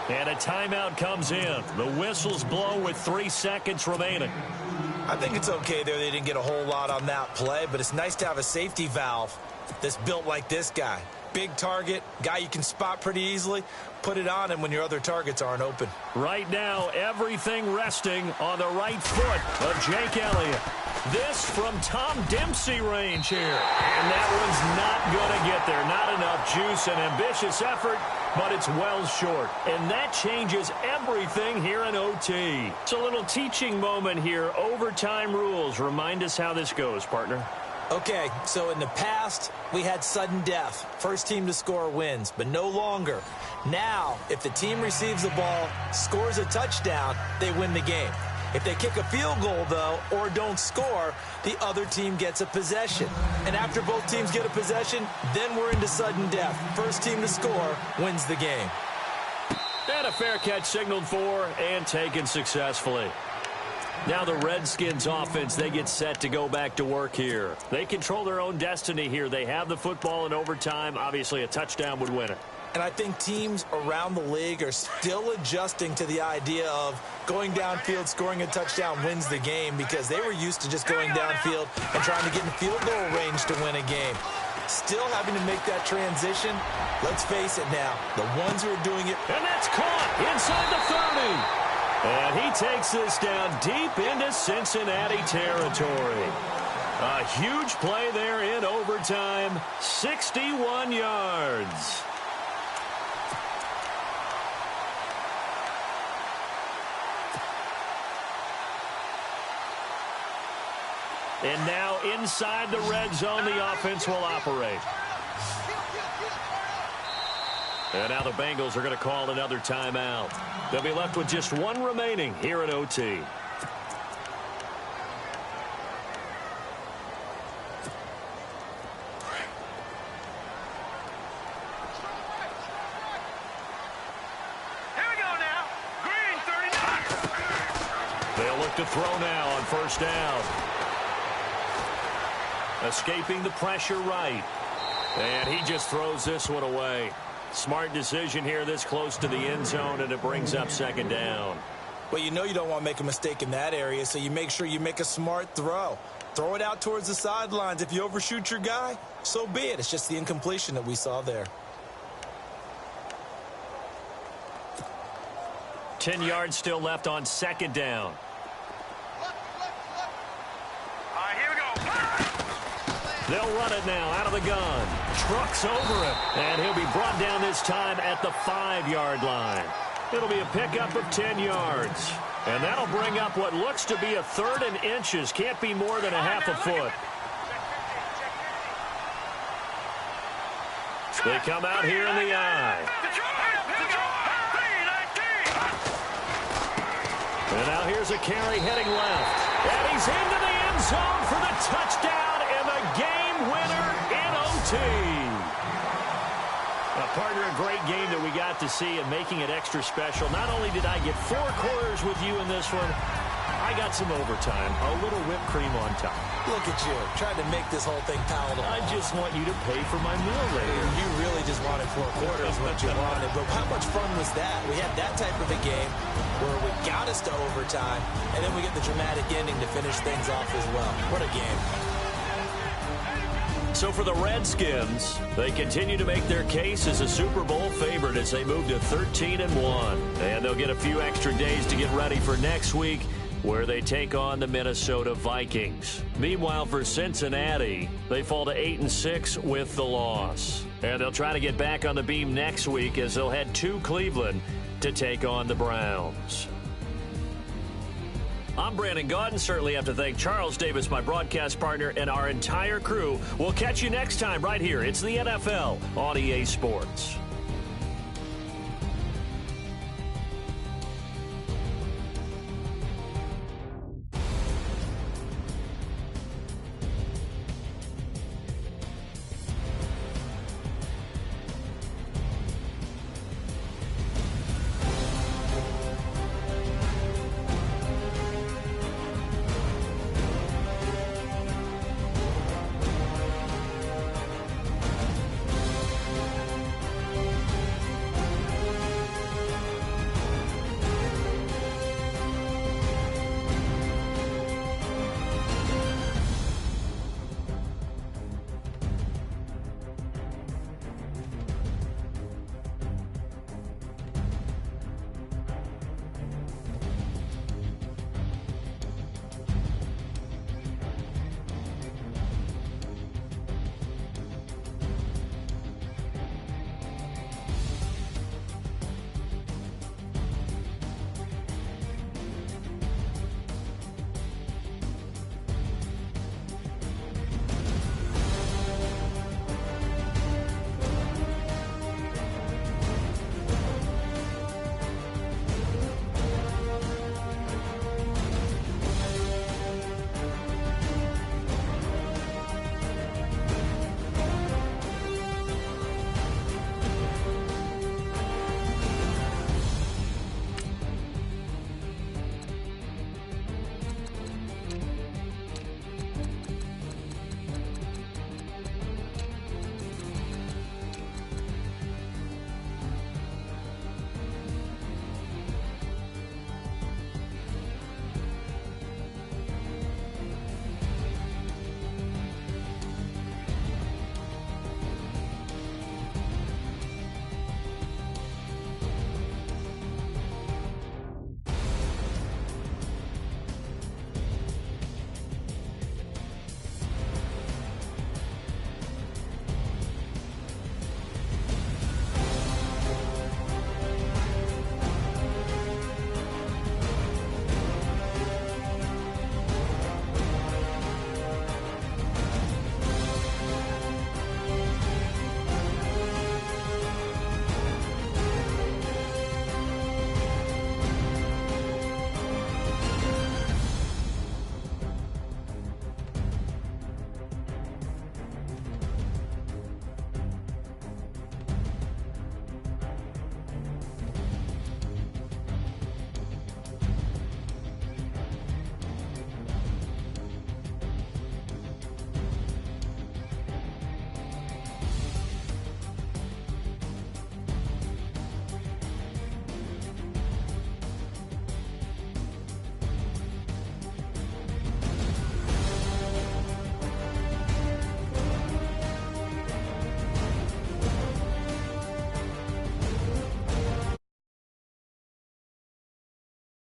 And a timeout comes in. The whistles blow with 3 seconds remaining. I think it's okay there. They didn't get a whole lot on that play, but it's nice to have a safety valve that's built like this guy. Big target, guy you can spot pretty easily. Put it on him when your other targets aren't open. Right now, everything resting on the right foot of Jake Elliott. This from Tom Dempsey range here. And that one's not going to get there. Not enough juice and ambitious effort, but it's well short. And that changes everything here in OT. It's a little teaching moment here. Overtime rules. Remind us how this goes, partner. Okay, so in the past, we had sudden death. First team to score wins, but no longer. Now, if the team receives the ball, scores a touchdown, they win the game. If they kick a field goal, though, or don't score, the other team gets a possession. And after both teams get a possession, then we're into sudden death. First team to score wins the game. And a fair catch signaled for and taken successfully. Now the Redskins offense, they get set to go back to work here. They control their own destiny here. They have the football in overtime. Obviously, a touchdown would win it. And I think teams around the league are still adjusting to the idea of going downfield, scoring a touchdown wins the game, because they were used to just going downfield and trying to get in field goal range to win a game. Still having to make that transition. Let's face it now, the ones who are doing it. And that's caught inside the 30. And he takes this down deep into Cincinnati territory. A huge play there in overtime, 61 yards. And now inside the red zone, the offense will operate. And now the Bengals are going to call another timeout. They'll be left with just one remaining here at OT. They'll look to throw now on first down. Escaping the pressure right. And he just throws this one away. Smart decision here this close to the end zone, and it brings up second down. Well, you know you don't want to make a mistake in that area, so you make sure you make a smart throw. Throw it out towards the sidelines. If you overshoot your guy, so be it. It's just the incompletion that we saw there. 10 yards still left on second down. They'll run it now out of the gun. Trucks over him. And he'll be brought down this time at the 5-yard line. It'll be a pickup of 10 yards. And that'll bring up what looks to be a 3rd and inches. Can't be more than a half a foot. They come out here in the eye. And now here's a carry heading left. And he's into the end zone for the touchdown and the game winner in OT. Partner, a great game that we got to see and making it extra special. Not only did I get 4 quarters with you in this one, I got some overtime, a little whipped cream on top. Look at you, trying to make this whole thing palatable. I just want you to pay for my meal later. You really just wanted 4 quarters what you wanted, but how much fun was that? We had that type of a game where we got us to overtime, and then we get the dramatic ending to finish things off as well. What a game. So for the Redskins, they continue to make their case as a Super Bowl favorite as they move to 13-1. And they'll get a few extra days to get ready for next week, where they take on the Minnesota Vikings. Meanwhile, for Cincinnati, they fall to 8-6 with the loss. And they'll try to get back on the beam next week as they'll head to Cleveland to take on the Browns. I'm Brandon Gaudin. Certainly have to thank Charles Davis, my broadcast partner, and our entire crew. We'll catch you next time right here. It's the NFL on EA Sports.